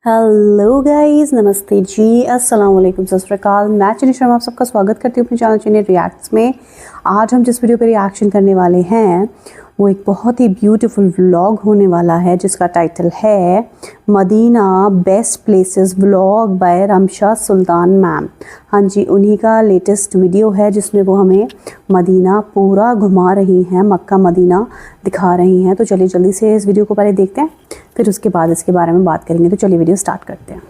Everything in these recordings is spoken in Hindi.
हेलो गाइस, नमस्ते जी, अस्सलाम वालेकुम, सत श्री अकाल। मैं चनी शर्मा आप सबका स्वागत करती हूँ अपने चैनल चनी रिएक्ट्स में। आज हम जिस वीडियो पे रिएक्शन करने वाले हैं वो एक बहुत ही ब्यूटीफुल व्लॉग होने वाला है जिसका टाइटल है Medina best places vlog by Ramsha Sultan ma'am. हाँ जी, उन्हीं का लेटेस्ट वीडियो है जिसमें वो हमें मदीना पूरा घुमा रही हैं, मक्का मदीना दिखा रही हैं। तो चलिए जल्दी से इस वीडियो को पहले देखते हैं, फिर उसके बाद इसके बारे में बात करेंगे। तो चलिए वीडियो स्टार्ट करते हैं।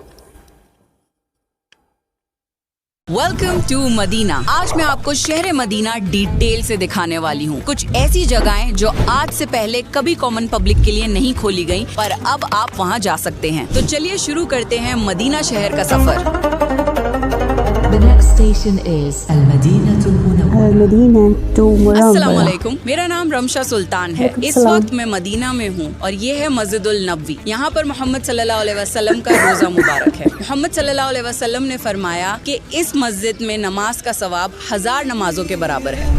Welcome to Medina. आज मैं आपको शहर मदीना डिटेल से दिखाने वाली हूँ। कुछ ऐसी जगहें जो आज से पहले कभी कॉमन पब्लिक के लिए नहीं खोली गई, पर अब आप वहाँ जा सकते हैं। तो चलिए शुरू करते हैं मदीना शहर का सफर। The next station is Al-Madinatul Munawwara. अस्सलाम वालेकुम, मेरा नाम रमशा सुल्तान है। इस वक्त मैं मदीना में हूँ और ये है मस्जिदुल नबवी। यहाँ पर मोहम्मद सल्लल्लाहु अलैहि वसल्लम का रोजा मुबारक है। मोहम्मद सल्लल्लाहु अलैहि वसल्लम ने फरमाया कि इस मस्जिद में नमाज का सवाब 1000 नमाजों के बराबर है।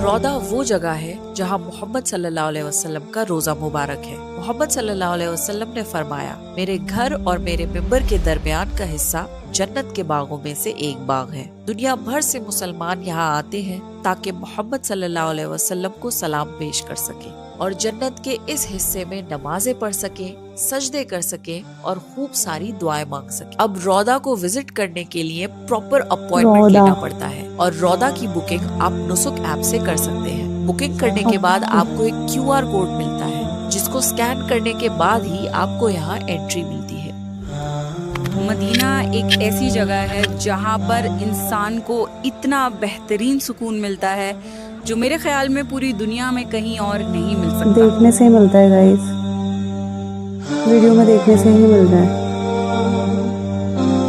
रौदा वो जगह है जहाँ मोहम्मद सल्लल्लाहु अलैहि वसल्लम का रोजा मुबारक है। मोहम्मद सल्लल्लाहु अलैहि वसल्लम ने फरमाया, मेरे घर और मेरे मिंबर के दरमियान का हिस्सा जन्नत के बागों में से एक बाग है। दुनिया भर से मुसलमान यहाँ आते हैं ताकि मोहम्मद सल्लल्लाहु अलैहि वसल्लम को सलाम पेश कर सके और जन्नत के इस हिस्से में नमाजें पढ़ सके, सजदे कर सके और खूब सारी दुआएं मांग सके। अब रौदा को विजिट करने के लिए प्रॉपर अपॉइंटमेंट लेना पड़ता है और रौदा की बुकिंग आप नुसुक ऐप से कर सकते हैं। बुकिंग करने के बाद आपको एक QR कोड मिलता है जिसको स्कैन करने के बाद ही आपको यहाँ एंट्री मिलती है। मदीना एक ऐसी जगह है जहाँ पर इंसान को इतना बेहतरीन सुकून मिलता है जो मेरे ख्याल में पूरी दुनिया में कहीं और नहीं मिल सकता। देखने से ही मिलता है गाइस, वीडियो में देखने से ही मिल रहा है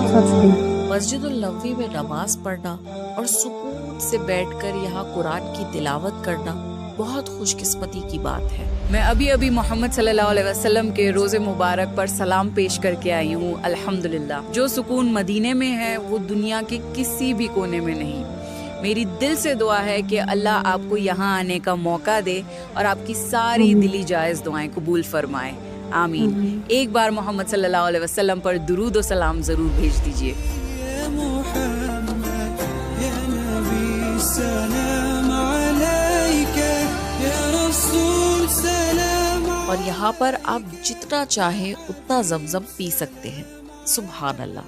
सच में। मस्जिदुल नबवी में नमाज पढ़ना और सुकून से बैठकर यहाँ कुरान की तिलावत करना बहुत खुशकिस्मती की बात है। मैं अभी मोहम्मद सल्लल्लाहु अलैहि वसल्लम के रोजे मुबारक पर सलाम पेश करके आई हूँ। अल्हम्दुलिल्लाह, जो सुकून मदीने में है वो दुनिया के किसी भी कोने में नहीं। मेरी दिल से दुआ है कि अल्लाह आपको यहाँ आने का मौका दे और आपकी सारी दिली जायज़ दुआएं कबूल फरमाए। आमीन। एक बार मोहम्मद सल्लल्लाहु अलैहि वसल्लम पर दुरूद और सलाम जरूर भेज दीजिए। और यहाँ पर आप जितना चाहें उतना जमजम पी सकते हैं। सुभान अल्लाह।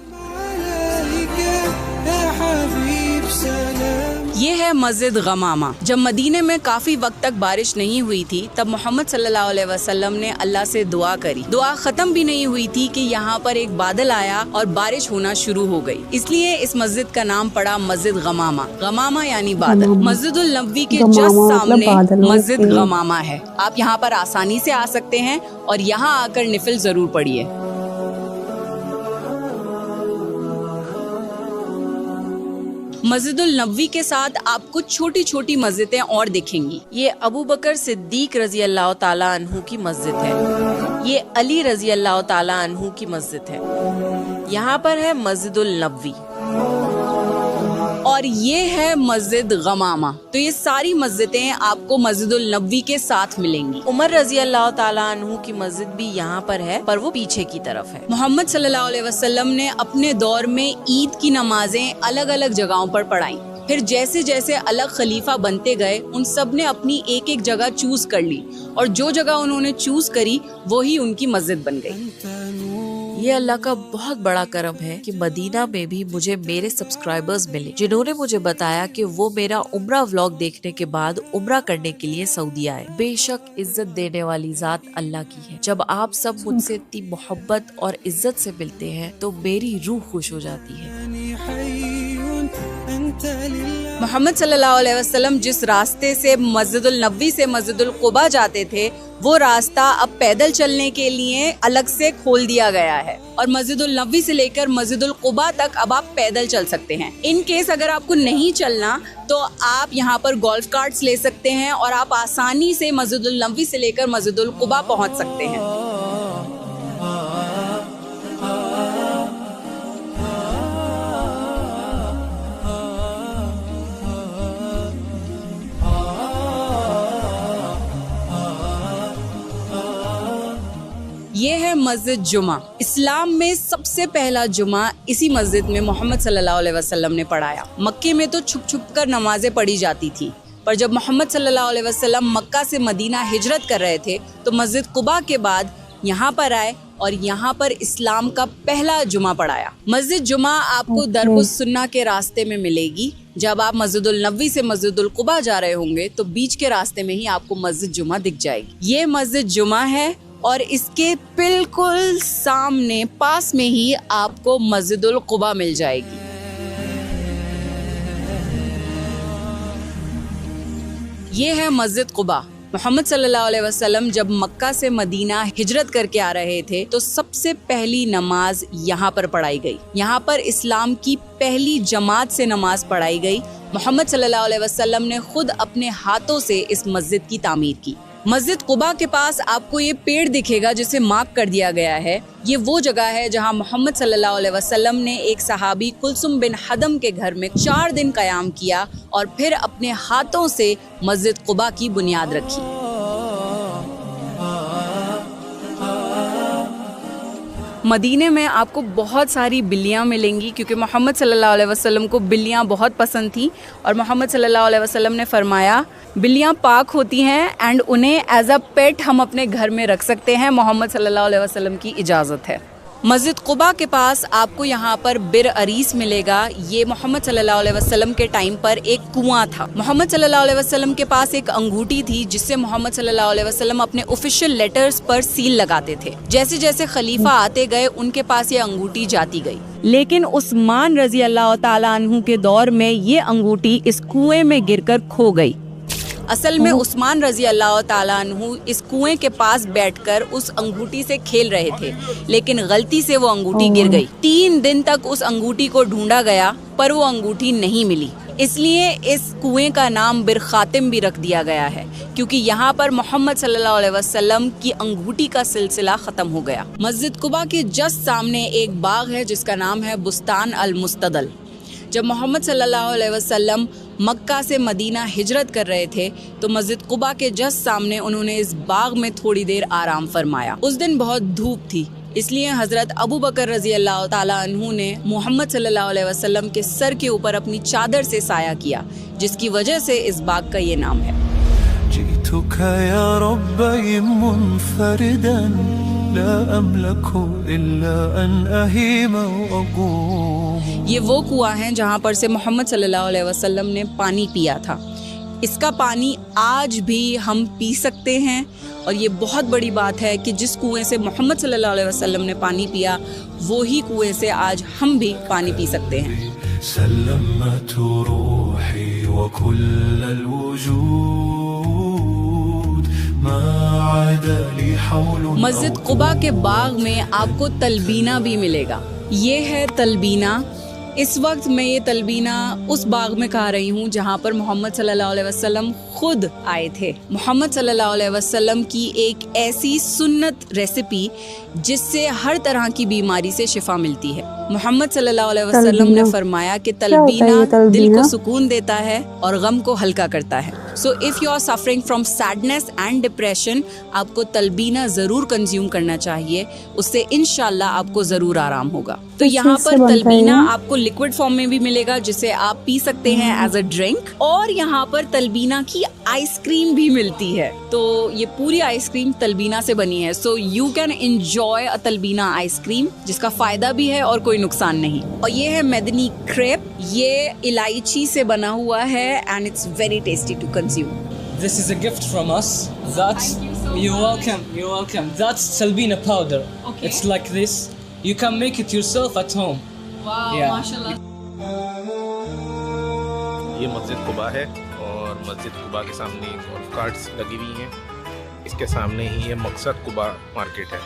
ये है मस्जिद गमामा। जब मदीने में काफी वक्त तक बारिश नहीं हुई थी तब मोहम्मद सल्लल्लाहु अलैहि वसल्लम ने अल्लाह से दुआ करी। दुआ खत्म भी नहीं हुई थी कि यहाँ पर एक बादल आया और बारिश होना शुरू हो गई। इसलिए इस मस्जिद का नाम पड़ा मस्जिद गमामा। गमामा यानी बादल। मस्जिदुल नबवी के जस्ट सामने मस्जिद गमामा है। आप यहाँ पर आसानी से आ सकते हैं और यहाँ आकर निफिल जरूर पढ़िए। मस्जिदुल नबवी के साथ आपको छोटी छोटी मस्जिदें और दिखेंगी। ये अबू बकर सिद्दीक रजी अल्लाह ताला अन्हु की मस्जिद है। ये अली रजी अल्लाह ताला अन्हु की मस्जिद है। यहाँ पर है मस्जिदुल नबवी और ये है मस्जिद गमामा। तो ये सारी मस्जिदें आपको मस्जिदुल नबवी के साथ मिलेंगी। उमर रजी अल्लाह ताला अन्हु की मस्जिद भी यहाँ पर है, पर वो पीछे की तरफ है। मोहम्मद सल्लल्लाहु अलैहि वसल्लम ने अपने दौर में ईद की नमाजें अलग अलग जगहों पर पढ़ाई। फिर जैसे जैसे अलग खलीफा बनते गए उन सब ने अपनी एक एक जगह चूज कर ली और जो जगह उन्होंने चूज करी वही उनकी मस्जिद बन गई। ये अल्लाह का बहुत बड़ा करम है कि मदीना में भी मुझे मेरे सब्सक्राइबर्स मिले जिन्होंने मुझे बताया कि वो मेरा उम्रा व्लॉग देखने के बाद उम्रा करने के लिए सऊदी आए। बेशक इज्जत देने वाली जात अल्लाह की है। जब आप सब मुझसे इतनी मोहब्बत और इज्जत से मिलते हैं तो मेरी रूह खुश हो जाती है। मोहम्मद सल्लल्लाहु अलैहि वसल्लम जिस रास्ते से मस्जिदुल नबवी से मस्जिदुल कुबा जाते थे वो रास्ता अब पैदल चलने के लिए अलग से खोल दिया गया है और मस्जिदुल नबवी से लेकर मस्जिदुल कुबा तक अब आप पैदल चल सकते हैं। इन केस अगर आपको नहीं चलना तो आप यहाँ पर गोल्फ कार्ट्स ले सकते हैं और आप आसानी से मस्जिदुल नबवी से लेकर मस्जिदुल कुबा पहुँच सकते हैं। ये है मस्जिद जुमा। इस्लाम में सबसे पहला जुमा इसी मस्जिद में मोहम्मद सल्लल्लाहु अलैहि वसल्लम ने पढ़ाया। मक्के में तो छुप छुप कर नमाजें पढ़ी जाती थी, पर जब मोहम्मद सल्लल्लाहु अलैहि वसल्लम मक्का से मदीना हिजरत कर रहे थे तो मस्जिद कुबा के बाद यहाँ पर आए और यहाँ पर इस्लाम का पहला जुमा पढ़ाया। मस्जिद जुमा आपको दरकुस सुन्ना के रास्ते में मिलेगी। जब आप मस्जिदुल नबवी से मस्जिदुल कुबा जा रहे होंगे तो बीच के रास्ते में ही आपको मस्जिद जुमा दिख जाएगी। ये मस्जिद जुमा है और इसके बिल्कुल सामने पास में ही आपको मस्जिदुल कुबा मिल जाएगी। ये है मस्जिद कुबा। मोहम्मद सल्लल्लाहु अलैहि वसल्लम जब मक्का से मदीना हिजरत करके आ रहे थे तो सबसे पहली नमाज यहाँ पर पढ़ाई गई। यहाँ पर इस्लाम की पहली जमात से नमाज पढ़ाई गई। मोहम्मद सल्लल्लाहु अलैहि वसल्लम ने खुद अपने हाथों से इस मस्जिद की तामीर की। मस्जिद कुबा के पास आपको ये पेड़ दिखेगा जिसे मार्क कर दिया गया है। ये वो जगह है जहाँ मोहम्मद सल्लल्लाहु अलैहि वसल्लम ने एक सहाबी कुलसुम बिन हदम के घर में 4 दिन कयाम किया और फिर अपने हाथों से मस्जिद कुबा की बुनियाद रखी। मदीने में आपको बहुत सारी बिल्लियाँ मिलेंगी क्योंकि मोहम्मद सल्लल्लाहु अलैहि वसल्लम को बिल्लियाँ बहुत पसंद थी और मोहम्मद सल्लल्लाहु अलैहि वसल्लम ने फरमाया बिल्लियाँ पाक होती हैं एंड उन्हें एज अ पेट हम अपने घर में रख सकते हैं। मोहम्मद सल्लल्लाहु अलैहि वसल्लम की इजाज़त है। मस्जिद कुबा के पास आपको यहाँ पर बिर अरीस मिलेगा। ये मोहम्मद सल्लल्लाहु अलैहि वसल्लम के टाइम पर एक कुआं था। मोहम्मद सल्लल्लाहु अलैहि वसल्लम के पास एक अंगूठी थी जिससे मोहम्मद सल्लल्लाहु अलैहि वसल्लम अपने ऑफिशियल लेटर्स पर सील लगाते थे। जैसे जैसे खलीफा आते गए उनके पास ये अंगूठी जाती गई, लेकिन उस्मान रजी अल्लाह ताला अन्हु के दौर में ये अंगूठी इस कुएं में गिरकर खो गई। असल में उस्मान रजी अल्लाह ताला अन्हु इस कुएं के पास बैठकर उस अंगूठी से खेल रहे थे, लेकिन गलती से वो अंगूठी गिर गई। 3 दिन तक उस अंगूठी को ढूंढा गया पर वो अंगूठी नहीं मिली। इसलिए इस कुएं का नाम बिर खातिम भी रख दिया गया है क्योंकि यहाँ पर मोहम्मद सल्लल्लाहु अलैहि वसल्लम की अंगूठी का सिलसिला खत्म हो गया। मस्जिद कुबा के जस्ट सामने एक बाग है जिसका नाम है बुस्तान अल मुस्तदल। जब मोहम्मद सल्लल्लाहु अलैहि वसल्लम मक्का से मदीना हिजरत कर रहे थे तो मस्जिद कुबा के जस्ट सामने उन्होंने इस बाग में थोड़ी देर आराम फरमाया। उस दिन बहुत धूप थी, इसलिए हज़रत अबू बकर रजी अल्लाह ताला अन्हु ने मोहम्मद सल्लल्लाहु अलैहि वसल्लम के सर के ऊपर अपनी चादर से साया किया, जिसकी वजह से इस बाग का ये नाम है। ये वो कुआं है जहाँ पर से मोहम्मद सल्लल्लाहु अलैहि वसल्लम ने पानी पिया था। इसका पानी आज भी हम पी सकते हैं और ये बहुत बड़ी बात है कि जिस कुएं से मोहम्मद सल्लल्लाहु अलैहि वसल्लम ने पानी पिया वो ही कुएं से आज हम भी पानी पी सकते हैं। मस्जिद कुबा के बाग में आपको तलबीना भी मिलेगा। ये है तलबीना। इस वक्त मैं ये तलबीना उस बाग में खा रही हूँ जहाँ पर मोहम्मद सल्लल्लाहु अलैहि वसल्लम खुद आए थे। मोहम्मद सल्लल्लाहु अलैहि वसल्लम की एक ऐसी सुन्नत रेसिपी जिससे हर तरह की बीमारी से शिफा मिलती है। मोहम्मद सल्लल्लाहु अलैहि वसल्लम ने फरमाया कि तलबीना दिल को सुकून देता है और गम को हल्का करता है। So if you are suffering from sadness and depression, आपको तलबीना ज़रूर कंज्यूम करना चाहिए, उससे इंशाल्लाह आपको ज़रूर आराम होगा। तो यहाँ पर तलबीना आपको लिक्विड फॉर्म में भी मिलेगा जिसे आप पी सकते हैं एज अ ड्रिंक, और यहाँ पर तलबीना की आइसक्रीम भी मिलती है। तो ये पूरी आइसक्रीम तलबीना से बनी है। So you can enjoy a तलबीना आइसक्रीम जिसका फ़ायदा भी है और कोई नुकसान नहीं। और ये है मेदनी क्रेप। ये इलायची से बना हुआ है and it's very tasty to consume. This is a gift from us. That's you're welcome. You're welcome. That's Talbina powder. Okay. It's like this. You can make it yourself at home. Wow, Yeah. माशाल्लाह। ये मस्जिद कुबा है और मस्जिद कुबा के सामने गोल्फ कार्ट्स लगी हुई हैं। इसके सामने ही ये मकसद कुबा मार्केट है।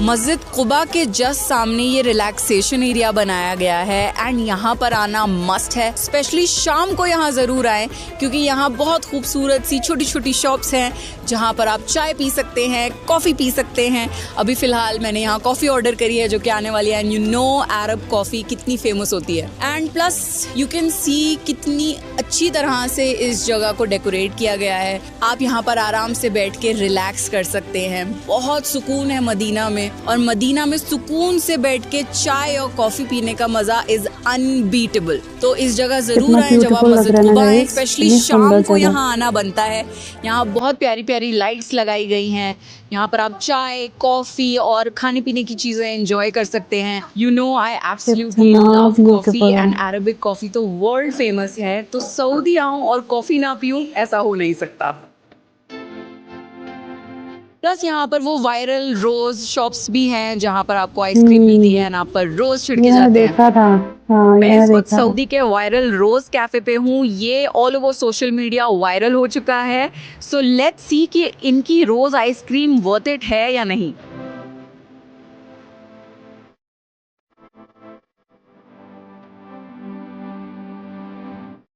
मस्जिद कुबा के जस्ट सामने ये रिलैक्सेशन एरिया बनाया गया है एंड यहाँ पर आना मस्ट है। स्पेशली शाम को यहाँ ज़रूर आएँ क्योंकि यहाँ बहुत खूबसूरत सी छोटी छोटी शॉप्स हैं जहाँ पर आप चाय पी सकते हैं, कॉफ़ी पी सकते हैं। अभी फ़िलहाल मैंने यहाँ कॉफ़ी ऑर्डर करी है जो कि आने वाली है। And you know Arab coffee कितनी फेमस होती है। And plus you can see कितनी अच्छी तरह से इस जगह को डेकोरेट किया गया है। आप यहाँ पर आराम से बैठ के रिलैक्स कर सकते हैं। बहुत सुकून है मदीना में, और मदीना में सुकून से बैठ के चाय और कॉफी पीने का मजा इज अनबीटेबल। तो इस जगह जरूर आए जब आप मस्जिद कुबा आए। स्पेशली शाम को यहाँ आना बनता है। यहाँ बहुत प्यारी प्यारी लाइट्स लगाई गई हैं। यहाँ पर आप चाय, कॉफी और खाने पीने की चीजें एंजॉय कर सकते हैं। You know I absolutely love coffee and Arabic coffee तो वर्ल्ड फेमस है। तो सऊदी आऊं और कॉफी ना पीऊं, ऐसा हो नहीं सकता। प्लस यहाँ पर वो वायरल रोज शॉप्स भी हैं जहाँ पर आपको आइसक्रीम मिलती है, आप पर रोज छिड़के जाते हैं। देखा था। हाँ, मैं इस वक्त सऊदी के वायरल रोज कैफे पे हूँ। ये all over social media viral हो चुका है। सो लेट्स सी कि इनकी रोज आइसक्रीम वर्थ इट है या नहीं।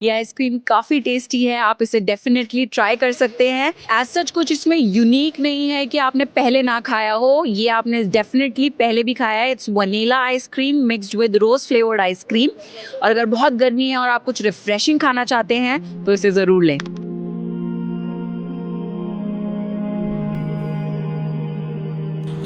ये आइसक्रीम काफ़ी टेस्टी है, आप इसे डेफिनेटली ट्राई कर सकते हैं। एज सच कुछ इसमें यूनिक नहीं है कि आपने पहले ना खाया हो, ये आपने डेफिनेटली पहले भी खाया है। It's vanilla ice cream mixed with rose flavoured ice cream. और अगर बहुत गर्मी है और आप कुछ रिफ्रेशिंग खाना चाहते हैं तो इसे ज़रूर लें।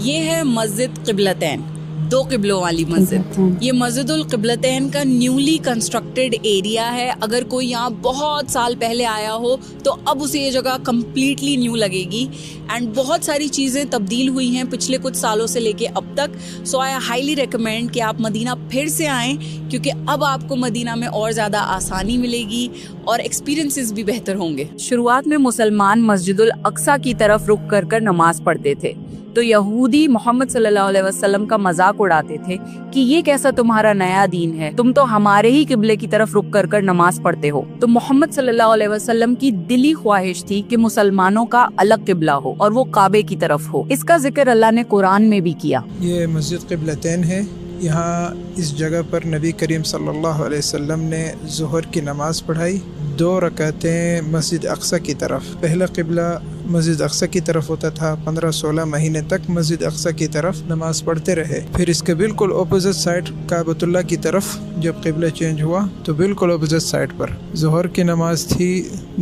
ये है मस्जिद क़िबलतैन, दो किबलों वाली मस्जिद। ये मस्जिदुल क़िबलतैन का न्यूली कंस्ट्रक्टेड एरिया है। अगर कोई यहाँ बहुत साल पहले आया हो तो अब उसे ये जगह कम्प्लीटली न्यू लगेगी। एंड बहुत सारी चीज़ें तब्दील हुई हैं पिछले कुछ सालों से लेके अब तक। सो आई हाईली रिकमेंड कि आप मदीना फिर से आएँ क्योंकि अब आपको मदीना में और ज़्यादा आसानी मिलेगी और एक्सपीरियंसेस भी बेहतर होंगे। शुरुआत में मुसलमान मस्जिदुल अक्सा की तरफ रुक कर नमाज पढ़ते थे तो यहूदी मोहम्मद सल्लल्लाहु अलैहि वसल्लम का मजाक उड़ाते थे कि ये कैसा तुम्हारा नया दीन है, तुम तो हमारे ही किबले की तरफ रुक कर नमाज पढ़ते हो। तो मोहम्मद सल्लल्लाहु अलैहि वसल्लम की दिली ख्वाहिश थी कि मुसलमानों का अलग किबला हो और वो काबे की तरफ हो। इसका जिक्र अल्लाह ने कुरान में भी किया। ये मस्जिद क़िबलतैन है। यहाँ इस जगह पर नबी करीम सल्लल्लाहु अलैहि वसल्लम ने ज़ोहर की नमाज पढ़ाई, 2 रकातें मस्जिद अक्सा की तरफ। पहला किबला मस्जिद अक्सा की तरफ होता था। 15-16 महीने तक मस्जिद अक्सा की तरफ नमाज पढ़ते रहे। फिर इसके बिल्कुल अपोजिट साइड काबतुल्लाह की तरफ जब किबला चेंज हुआ तो बिल्कुल अपोजिट साइड पर ज़ोहर की नमाज थी।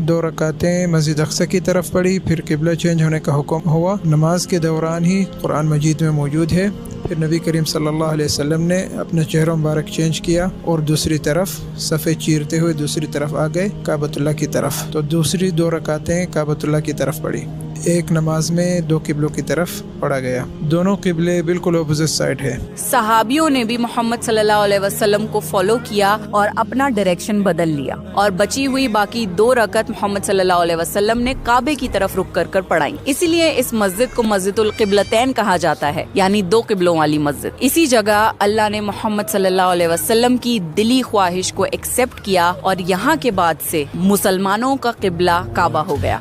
2 रकातें मस्जिद अक्सा की तरफ पढ़ी। फिर किबला चेंज होने का हुक्म हुआ। नमाज के दौरान ही कुरान मजीद में मौजूद है। फिर नबी करीम सल्लल्लाहु अलैहि वसल्लम ने अपना चेहरा मुबारक चेंज किया और दूसरी तरफ सफ़े चीरते हुए दूसरी तरफ आ गए काबतुल्लाह की तरफ। तो दूसरी 2 रकातें काबतुल्लाह की तरफ पढ़ी। एक नमाज में 2 किबलों की तरफ पढ़ा गया। दोनों किबले बिल्कुल अपोजिट साइड है। सहाबियों ने भी मोहम्मद सल्लल्लाहु अलैहि वसल्लम को फॉलो किया और अपना डायरेक्शन बदल लिया और बची हुई बाकी 2 रकत मोहम्मद सल्लल्लाहु अलैहि वसल्लम ने काबे की तरफ रुक कर पढ़ाई। इसीलिए इस मस्जिद को मस्जिदुल क़िबलतैन कहा जाता है, यानी 2 किबलों वाली मस्जिद। इसी जगह अल्लाह ने मोहम्मद सल्लल्लाहु अलैहि वसल्लम की दिली ख्वाहिश को एक्सेप्ट किया और यहाँ के बाद से मुसलमानों का किबला काबा हो गया।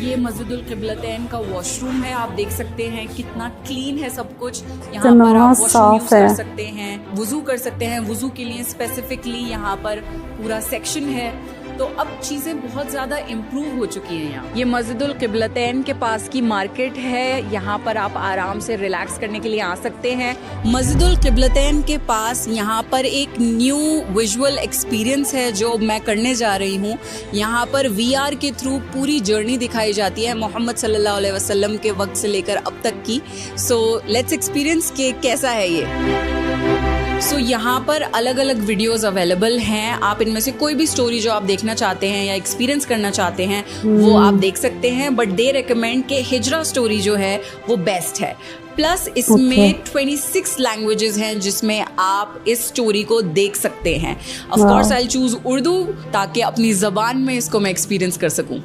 ये मस्जिदुल क़िबलतैन का वॉशरूम है। आप देख सकते हैं कितना क्लीन है सब कुछ। यहाँ पर आप वॉशरूम यूज कर सकते हैं, वुजू कर सकते हैं। वुजू के लिए स्पेसिफिकली यहाँ पर पूरा सेक्शन है। तो अब चीज़ें बहुत ज़्यादा इम्प्रूव हो चुकी हैं यहाँ। ये मस्जिदुल क़िबलतैन के पास की मार्केट है। यहाँ पर आप आराम से रिलैक्स करने के लिए आ सकते हैं। मस्जिदुल क़िबलतैन के पास यहाँ पर एक न्यू विजुअल एक्सपीरियंस है जो मैं करने जा रही हूँ। यहाँ पर VR के थ्रू पूरी जर्नी दिखाई जाती है मोहम्मद सल्लल्लाहु अलैहि वसल्लम के वक्त से लेकर अब तक की। सो लेट्स एक्सपीरियंस के कैसा है ये। सो यहाँ पर अलग अलग वीडियोस अवेलेबल हैं। आप इनमें से कोई भी स्टोरी जो आप देखना चाहते हैं या एक्सपीरियंस करना चाहते हैं वो आप देख सकते हैं। बट दे रेकमेंड के हिजरा स्टोरी जो है वो बेस्ट है। प्लस इसमें 26 लैंग्वेजेस हैं जिसमें आप इस स्टोरी को देख सकते हैं। Of course I choose Urdu ताकि अपनी ज़बान में इसको मैं एक्सपीरियंस कर सकूं।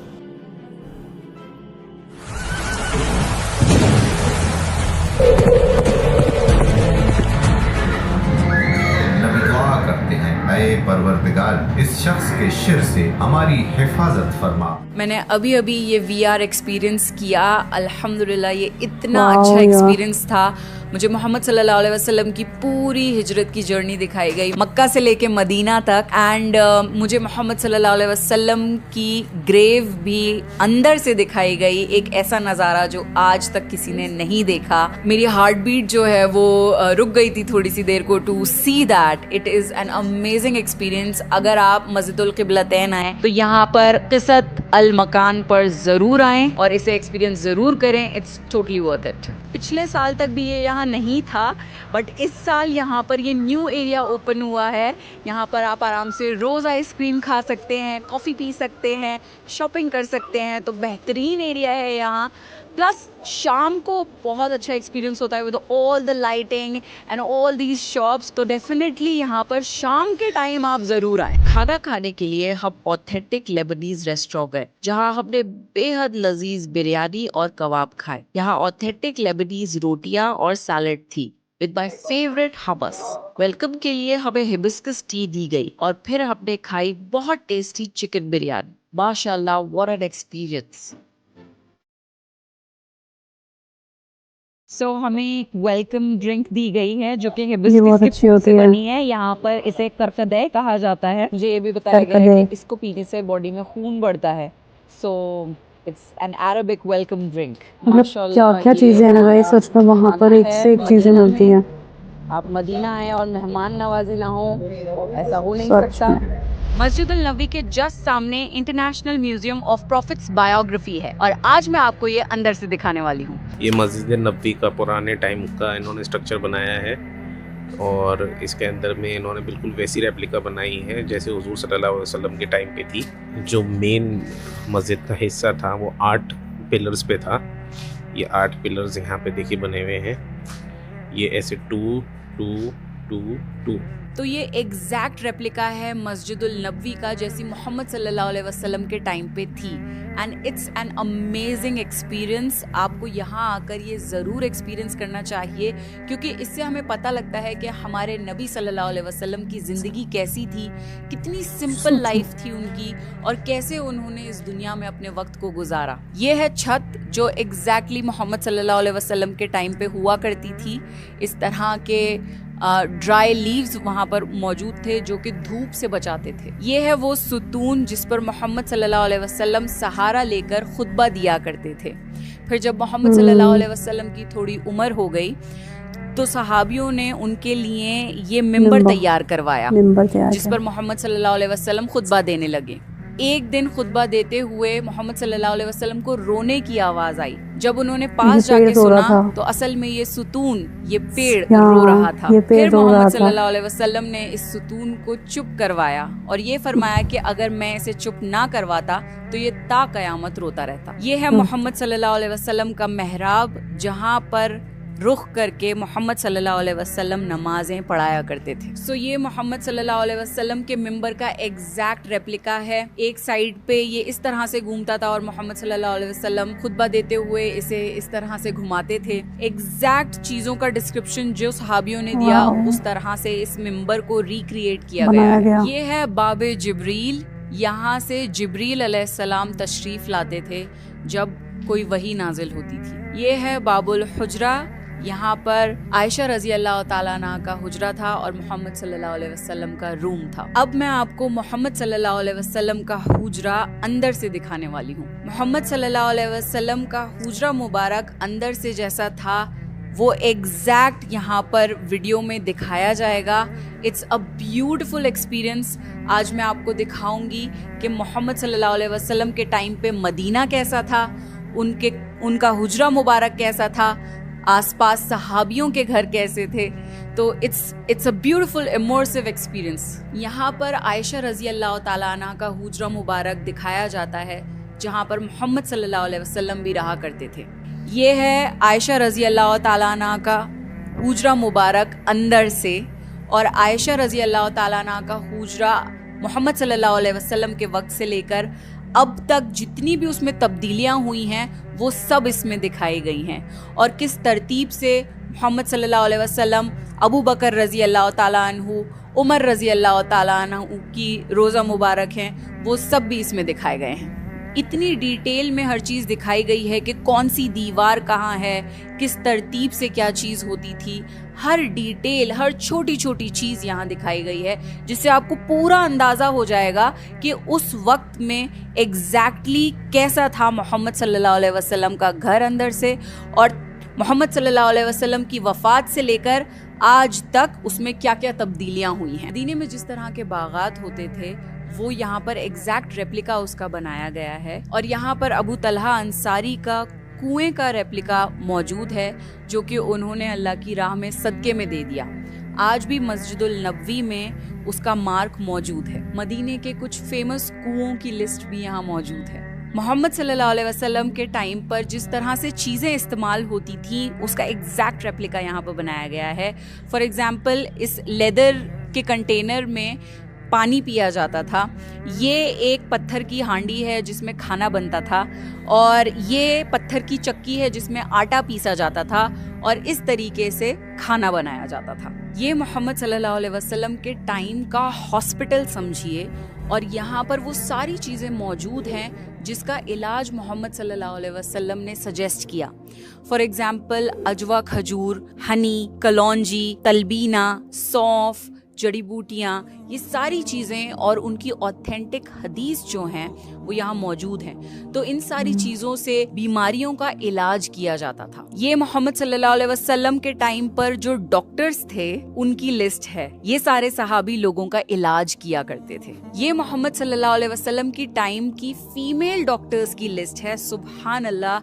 आए परवरदिगार इस शख्स के शिर से हमारी हिफाजत फरमा। मैंने अभी अभी ये VR एक्सपीरियंस किया, अल्हम्दुलिल्लाह ये इतना वाओ अच्छा यार। एक्सपीरियंस था। मुझे मोहम्मद सल्लल्लाहु अलैहि वसल्लम की पूरी हिजरत की जर्नी दिखाई गई, मक्का से लेके मदीना तक। एंड मुझे मोहम्मद सल्लल्लाहु अलैहि वसल्लम की ग्रेव भी अंदर से दिखाई गई, एक ऐसा नज़ारा जो आज तक किसी ने नहीं देखा। मेरी हार्ट बीट जो है वो रुक गई थी थोड़ी सी देर को to see that. It is an amazing experience. अगर आप मस्जिदुल क़िबलतैन आए तो यहाँ पर क़िसत अल मकान पर ज़रूर आएँ और इसे एक्सपीरियंस ज़रूर करें। It's totally worth it. पिछले साल तक भी ये यहाँ नहीं था, बट इस साल यहाँ पर ये न्यू एरिया ओपन हुआ है। यहाँ पर आप आराम से रोज़ आइसक्रीम खा सकते हैं, कॉफ़ी पी सकते हैं, शॉपिंग कर सकते हैं। तो बेहतरीन एरिया है यहाँ। प्लस शाम को बहुत अच्छा एक्सपीरियंस होता है with all the lighting and all these shops. तो डेफिनेटली यहाँ पर शाम के टाइम आप ज़रूर आएँ। खाना खाने के लिए हम ऑथेंटिक लेबनीज रेस्टोरेंट गए, जहां हमने बेहद लजीज बिरयानी और कबाब खाए। यहाँ ऑथेंटिक लेबनीज रोटियां और सैलेड थी with my favourite hummus. Welcome के लिए हमें हिबिस्कस टी दी गई और फिर हमने खाई बहुत टेस्टी चिकन बिरयानी। माशाल्लाह, व्हाट एन एक्सपीरियंस। सो हमें एक वेलकम ड्रिंक दी गई है जो कि ये हिबिस्कस बहुत के अच्छी फूल होती से है। बनी है। यहाँ पर इसे करकदे कहा जाता है। मुझे ये भी बताया गया है करकदे। कि इसको पीने से बॉडी में खून बढ़ता है। So it's an Arabic welcome drink. मतलब क्या क्या चीज़ें हैं ना गाइस, सच में वहाँ पर एक से एक चीज़ें मिलती हैं। आप मदीना आए और मेहमान नवाजी ना हो, ऐसा हो नहीं सच सकता। में। मस्जिदुल नबी के जस्ट सामने international museum of profits biography है और आज मैं आपको ये अंदर से दिखाने वाली हूँ। ये मस्जिद नबी का पुराने टाइम का इन्होंने स्ट्रक्चर बनाया है और इसके अंदर में इन्होंने बिल्कुल वैसी रेप्लिका बनाई है जैसे हुजूर सल्लल्लाहु अलैहि वसल्लम के टाइम पे थी। जो मेन मस्जिद का हिस्सा था वो 8 पिलर्स पे था। ये 8 पिलर्स यहाँ पे देखिए बने हुए हैं। ये ऐसे 2 2 2 2। तो ये एग्जैक्ट रेप्लिका है मस्जिदुल नबवी का, जैसी मोहम्मद सल्लल्लाहु अलैहि वसल्लम के टाइम पे थी। And it's an amazing experience. आपको यहाँ आकर ये ज़रूर एक्सपीरियंस करना चाहिए, क्योंकि इससे हमें पता लगता है कि हमारे नबी सल्लल्लाहु अलैहि वसल्लम की ज़िंदगी कैसी थी, कितनी सिंपल लाइफ थी उनकी और कैसे उन्होंने इस दुनिया में अपने वक्त को गुजारा। ये है छत जो एग्जैक्टली मोहम्मद सल्लल्लाहु अलैहि वसल्लम के टाइम पे हुआ करती थी। इस तरह के ड्राई लीव्स वहाँ पर मौजूद थे जो कि धूप से बचाते थे। ये है वो सुतून जिस पर मोहम्मद सल्लल्लाहु अलैहि वसल्लम सहारा लेकर खुतबा दिया करते थे। फिर जब मोहम्मद सल्लल्लाहु अलैहि वसल्लम की थोड़ी उम्र हो गई तो सहाबियों ने उनके लिए ये मिंबर तैयार करवाया जिस पर मोहम्मद सल्लल्लाहु अलैहि वसल्लम खुतबा देने लगे। एक दिन खुतबा देते हुए मोहम्मद सल्लल्लाहु अलैहि वसल्लम को रोने की आवाज आई। जब उन्होंने पास जाके सुना तो असल में ये सुतून, ये पेड़ रो रहा था। फिर मोहम्मद सल्लल्लाहु अलैहि वसल्लम ने इस सुतून को चुप करवाया और ये फरमाया कि अगर मैं इसे चुप ना करवाता तो ये ता कयामत रोता रहता। ये है मोहम्मद सल्लल्लाहु अलैहि वसल्लम का मेहराब, जहाँ पर रुख करके मोहम्मद सल्लल्लाहु अलैहि वसल्लम नमाजें पढ़ाया करते थे। सो ये मोहम्मद सल्लल्लाहु अलैहि वसल्लम के मिंबर का एग्जैक्ट रेप्लिका है। एक साइड पे ये इस तरह से घूमता था और मोहम्मद सल्लल्लाहु अलैहि वसल्लम खुतबा देते हुए इसे इस तरह से घुमाते थे। एग्जैक्ट चीजों का डिस्क्रिप्शन जो सहाबियों ने दिया उस तरह से इस मिंबर को रिक्रिएट किया गया। ये है बाबे जिब्रील। यहाँ से जिब्रील अलैहिस्सलाम तशरीफ लाते थे जब कोई वही नाजिल होती थी। ये है बाबुल हुजरा। यहाँ पर आयशा रजी अल्लाह ताला अन्हा का हुजरा था और मोहम्मद सल्लल्लाहु अलैहि वसल्लम का रूम था। अब मैं आपको मोहम्मद सल्लल्लाहु अलैहि वसल्लम का हुजरा अंदर से दिखाने वाली हूँ। मोहम्मद सल्लल्लाहु अलैहि वसल्लम का हुजरा मुबारक अंदर से जैसा था वो एग्जैक्ट यहाँ पर वीडियो में दिखाया जाएगा। It's a beautiful experience. आज मैं आपको दिखाऊंगी कि मोहम्मद सल्लल्लाहु अलैहि वसल्लम के टाइम पे मदीना कैसा था, उनका हुजरा मुबारक कैसा था, आसपास सहाबियों के घर कैसे थे। तो it's a beautiful immersive experience. यहाँ पर आयशा रजी अल्लाह ताला अन्हा का हुजरा मुबारक दिखाया जाता है जहाँ पर मोहम्मद सल्लल्लाहु अलैहि वसल्लम भी रहा करते थे। ये है आयशा रजी अल्लाह ताला अन्हा का हुजरा मुबारक अंदर से, और आयशा रजी अल्लाह ताला अन्हा का हुजरा मोहम्मद सल्लल्लाहु अलैहि वसल्लम के वक्त से लेकर अब तक जितनी भी उसमें तब्दीलियां हुई हैं वो सब इसमें दिखाई गई हैं, और किस तरतीब से मोहम्मद सल्लल्लाहु अलैहि वसल्लम, अबू बकर रज़ी अल्लाह ताला अन्हु उमर रजी अल्लाह ताला अन्हु की रोज़ा मुबारक हैं, वो सब भी इसमें दिखाए गए हैं। इतनी डिटेल में हर चीज़ दिखाई गई है कि कौन सी दीवार कहाँ है, किस तरतीब से क्या चीज़ होती थी, हर डिटेल, हर छोटी छोटी चीज़ यहाँ दिखाई गई है, जिससे आपको पूरा अंदाज़ा हो जाएगा कि उस वक्त में एग्जैक्टली कैसा था मोहम्मद सल्लल्लाहु अलैहि वसल्लम का घर अंदर से, और मोहम्मद सल्लल्लाहु अलैहि वसल्लम की वफ़ात से लेकर आज तक उसमें क्या क्या तब्दीलियाँ हुई हैं। मदीने में जिस तरह के बागात होते थे वो यहाँ पर एग्जैक्ट रेप्लिका उसका बनाया गया है, और यहाँ पर अबू तलहा अंसारी का कुएं का रेप्लिका मौजूद है जो कि उन्होंने अल्लाह की राह में सदके में दे दिया। आज भी मस्जिदुल नबवी में उसका मार्क मौजूद है। मदीने के कुछ फेमस कुओं की लिस्ट भी यहाँ मौजूद है। मोहम्मद सल्लल्लाहु अलैहि वसल्लम के टाइम पर जिस तरह से चीज़ें इस्तेमाल होती थी उसका एग्जैक्ट रेप्लिका यहाँ पर बनाया गया है। फॉर एग्जाम्पल, इस लेदर के कंटेनर में पानी पिया जाता था। ये एक पत्थर की हांडी है जिसमें खाना बनता था, और ये पत्थर की चक्की है जिसमें आटा पीसा जाता था, और इस तरीके से खाना बनाया जाता था। ये मोहम्मद सल्लल्लाहु अलैहि वसल्लम के टाइम का हॉस्पिटल समझिए, और यहाँ पर वो सारी चीज़ें मौजूद हैं जिसका इलाज मोहम्मद सल्लल्लाहु अलैहि वसल्लम ने सजेस्ट किया। फॉर एग्जाम्पल, अजवा खजूर, हनी, कलौंजी, तलबीना, सौंफ, जड़ी बूटियाँ, ये सारी चीज़ें और उनकी ऑथेंटिक हदीस जो हैं वो यहाँ मौजूद हैं। तो इन सारी चीज़ों से बीमारियों का इलाज किया जाता था। ये मोहम्मद सल्लल्लाहु अलैहि वसल्लम के टाइम पर जो डॉक्टर्स थे उनकी लिस्ट है। ये सारे सहाबी लोगों का इलाज किया करते थे। ये मोहम्मद सल्लल्लाहु अलैहि वसल्लम की टाइम की फीमेल डॉक्टर्स की लिस्ट है। सुभान अल्लाह,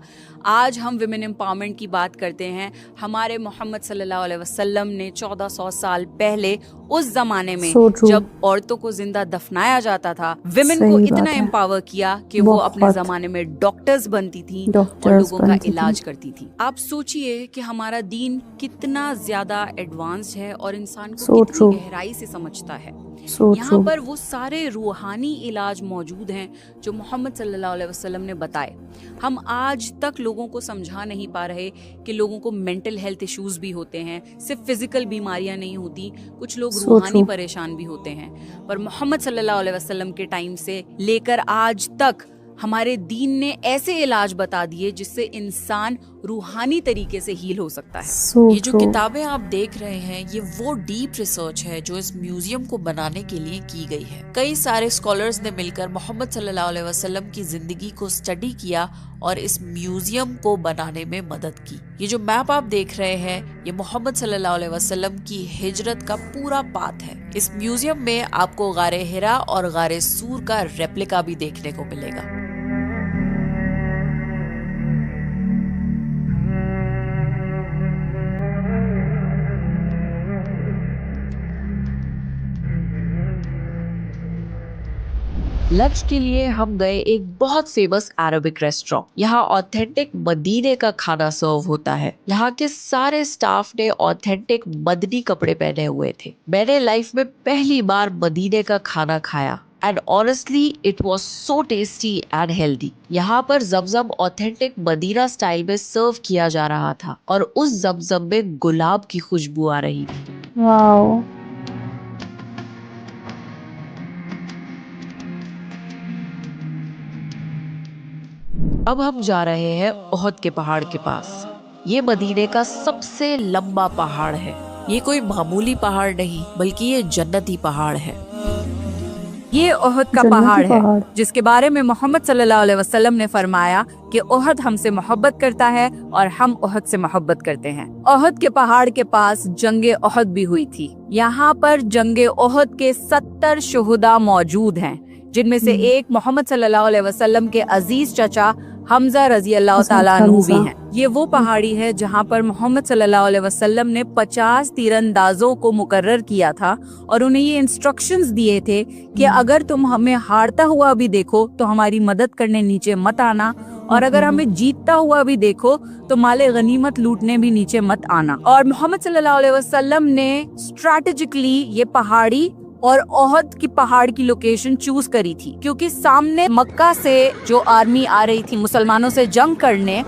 आज हम विमेन एम्पावरमेंट की बात करते हैं। हमारे मोहम्मद सल्लल्लाहु अलैहि वसल्लम ने 1400 साल पहले, उस जमाने में जब औरतों को जिंदा दफनाया जाता था, विमेन को इतना एम्पावर किया कि वो अपने जमाने में डॉक्टर्स बनती थी और लोगों का इलाज करती थी। आप सोचिए कि हमारा दीन कितना ज्यादा एडवांस्ड है और इंसान को कितनी गहराई से समझता है। यहाँ पर वो सारे रूहानी इलाज मौजूद हैं जो मोहम्मद सल्लल्लाहु अलैहि वसल्लम ने बताए। हम आज तक लोगों को समझा नहीं पा रहे कि लोगों को मेंटल हेल्थ इश्यूज भी होते हैं, सिर्फ फिजिकल बीमारियां नहीं होती, कुछ लोग रूहानी परेशान भी होते हैं। पर मोहम्मद सल्लल्लाहु अलैहि वसल्लम के टाइम से लेकर आज तक हमारे दीन ने ऐसे इलाज बता दिए जिससे इंसान रूहानी तरीके से हील हो सकता है। ये जो किताबें आप देख रहे हैं ये वो डीप रिसर्च है जो इस म्यूजियम को बनाने के लिए की गई है। कई सारे स्कॉलर्स ने मिलकर मोहम्मद सल्लल्लाहु अलैहि वसल्लम की जिंदगी को स्टडी किया और इस म्यूजियम को बनाने में मदद की। ये जो मैप आप देख रहे हैं ये मोहम्मद सल्लल्लाहु अलैहि वसल्लम की हिजरत का पूरा पाथ है। इस म्यूजियम में आपको गारे हिरा और गारे सूर का रेप्लिका भी देखने को मिलेगा। लंच के लिए हम गए एक बहुत फेमस अरबिक रेस्टोरेंट। यहाँ ऑथेंटिक मदीने का खाना सर्व होता है। यहाँ के सारे स्टाफ ने ऑथेंटिक मदनी कपड़े पहने हुए थे। मैंने लाइफ में पहली बार मदीने का खाना खाया and honestly it was so tasty and healthy. यहाँ पर जमजम ऑथेंटिक मदीना स्टाइल में सर्व किया जा रहा था और उस जमजम में गुलाब की खुशबू आ रही थी। वाओ, अब हम जा रहे हैं ओहद के पहाड़ के पास। ये मदीने का सबसे लंबा पहाड़ है। ये कोई मामूली पहाड़ नहीं बल्कि ये जन्नती पहाड़ है। ये ओहद का पहाड़ है जिसके बारे में मोहम्मद सल्लल्लाहु अलैहि वसल्लम ने फरमाया कि ओहद हमसे मोहब्बत करता है और हम ओहद से मोहब्बत करते हैं। ओहद के पहाड़ के पास जंगे ओहद भी हुई थी। यहाँ पर जंगे ओहद के 70 शुहदा मौजूद हैं, जिनमें से एक मोहम्मद सल्लल्लाहु अलैहि वसल्लम के अजीज चचा हमजा रजी अल्लाह ताला अन्हु भी हैं। ये वो पहाड़ी है जहाँ पर मोहम्मद सल्लल्लाहु अलैहि वसल्लम ने 50 तीरंदाजों को मुकर्रर किया था और उन्हें ये इंस्ट्रक्शंस दिए थे कि अगर तुम हमें हारता हुआ भी देखो तो हमारी मदद करने नीचे मत आना, और अगर हमें जीतता हुआ भी देखो तो माले गनीमत लूटने भी नीचे मत आना। और मोहम्मद सल्लल्लाहु अलैहि वसल्लम ने स्ट्रैटेजिकली ये पहाड़ी और ओहद की पहाड़ की लोकेशन चूज करी थी क्योंकि सामने मक्का से जो आर्मी आ रही थी मुसलमानों से जंग करने,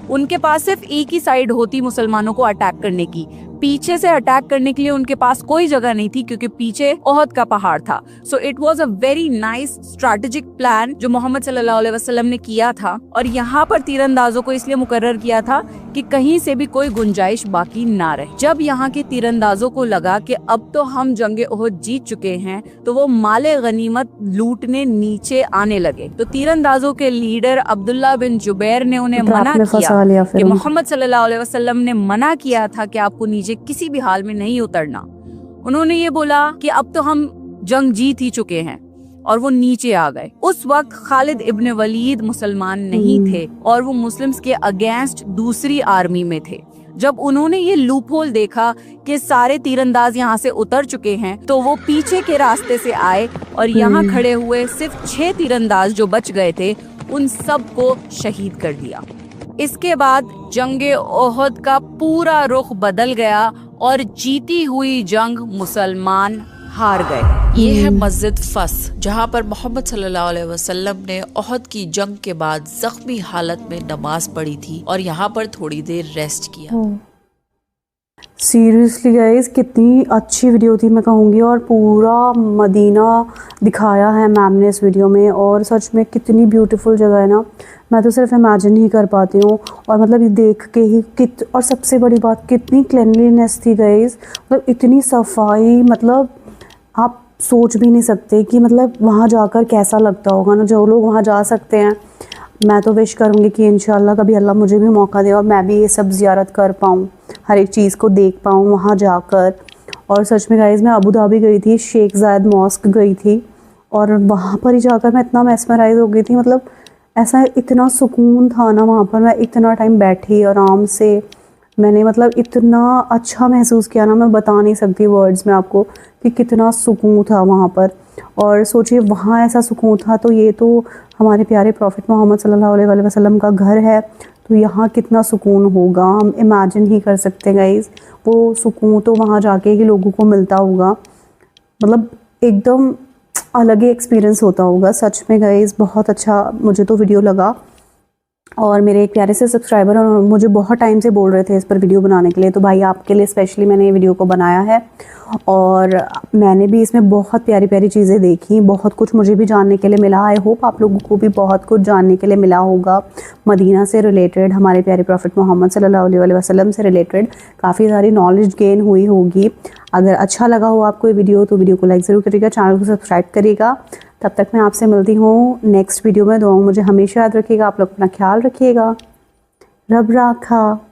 उनके पास सिर्फ एक ही साइड होती मुसलमानों को अटैक करने की। पीछे से अटैक करने के लिए उनके पास कोई जगह नहीं थी क्योंकि पीछे ओहद का पहाड़ था। So it was a very nice strategic plan जो मोहम्मद सल्लल्लाहु अलैहि वसल्लम ने किया था, और यहाँ पर तीरंदाजों को इसलिए मुकर्रर किया था कि कहीं से भी कोई गुंजाइश बाकी ना रहे। जब यहाँ के तीरंदाजों को लगा कि अब तो हम जंगे ओहद जीत चुके हैं, तो वो माले गनीमत लूटने नीचे आने लगे। तो तीरंदाजों के लीडर अब्दुल्ला बिन जुबैर ने उन्हें मना किया कि मोहम्मद सल्लल्लाहु अलैहि वसल्लम ने मना किया था कि आपको नीचे किसी भी हाल में नहीं उतरना। उन्होंने ये बोला कि अब तो हम जंग जीत ही चुके हैं, और वो नीचे आ गए। उस वक्त खालिद इब्न वलीद मुसलमान नहीं थे और वो मुस्लिम्स के अगेंस्ट दूसरी आर्मी में थे। जब उन्होंने ये लूपहोल देखा कि सारे तीरंदाज यहाँ से उतर चुके हैं, तो वो पीछे के रास्ते से आए और यहाँ खड़े हुए सिर्फ 6 तीरंदाज जो बच गए थे उन सब को शहीद कर दिया। इसके बाद जंगे ओहद का पूरा रुख बदल गया और जीती हुई जंग मुसलमान हार गए। ये है मस्जिद फस, जहाँ पर मोहम्मद सल्लल्लाहु अलैहि वसल्लम ने ओहद की जंग के बाद जख्मी हालत में नमाज पढ़ी थी और यहाँ पर थोड़ी देर रेस्ट किया। सीरियसली गाइस, कितनी अच्छी वीडियो थी मैं कहूँगी, और पूरा मदीना दिखाया है मैम ने इस वीडियो में, और सच में कितनी ब्यूटीफुल जगह है ना, मैं तो सिर्फ इमेजिन ही कर पाती हूँ। और मतलब ये देख के ही और सबसे बड़ी बात कितनी क्लीनलीनेस थी गाइस, मतलब इतनी सफाई, मतलब आप सोच भी नहीं सकते कि मतलब वहाँ जाकर कैसा लगता होगा ना। जो लोग वहाँ जा सकते हैं, मैं तो विश करूँगी कि इंशाल्लाह कभी अल्लाह मुझे भी मौका दे और मैं भी ये सब ज़ियारत कर पाऊँ, हर एक चीज़ को देख पाऊँ वहाँ जाकर। और सच में गाइस, मैं अबू धाबी गई थी, शेख जायद मॉस्क गई थी, और वहाँ पर ही जाकर मैं इतना मेस्मराइज हो गई थी। मतलब ऐसा इतना सुकून था ना वहाँ पर, मैं इतना टाइम बैठी आराम से, मैंने मतलब इतना अच्छा महसूस किया ना, मैं बता नहीं सकती वर्ड्स में आपको कि कितना सुकून था वहाँ पर। और सोचिए वहाँ ऐसा सुकून था, तो ये तो हमारे प्यारे प्रॉफिट मोहम्मद सल्लल्लाहु अलैहि वसल्लम का घर है, तो यहाँ कितना सुकून होगा हम इमेजिन ही कर सकते गाइस। वो सुकून तो वहाँ जाके ही लोगों को मिलता होगा, मतलब एकदम अलग ही एक्सपीरियंस होता होगा सच में गाइस। बहुत अच्छा मुझे तो वीडियो लगा, और मेरे एक प्यारे से सब्सक्राइबर और मुझे बहुत टाइम से बोल रहे थे इस पर वीडियो बनाने के लिए, तो भाई आपके लिए स्पेशली मैंने ये वीडियो को बनाया है। और मैंने भी इसमें बहुत प्यारी प्यारी चीज़ें देखी, बहुत कुछ मुझे भी जानने के लिए मिला। आई होप आप लोगों को भी बहुत कुछ जानने के लिए मिला होगा मदीना से रिलेटेड, हमारे प्यारे प्रॉफिट मोहम्मद सल्लल्लाहु अलैहि वसल्लम से रिलेटेड काफ़ी सारी नॉलेज गेन हुई होगी। अगर अच्छा लगा हो आपको ये वीडियो तो वीडियो को लाइक ज़रूर करिएगा, चैनल को सब्सक्राइब करिएगा। तब तक मैं आपसे मिलती हूँ नेक्स्ट वीडियो में। दुआओं मुझे हमेशा याद रखिएगा, आप लोग अपना ख्याल रखिएगा। रब राखा।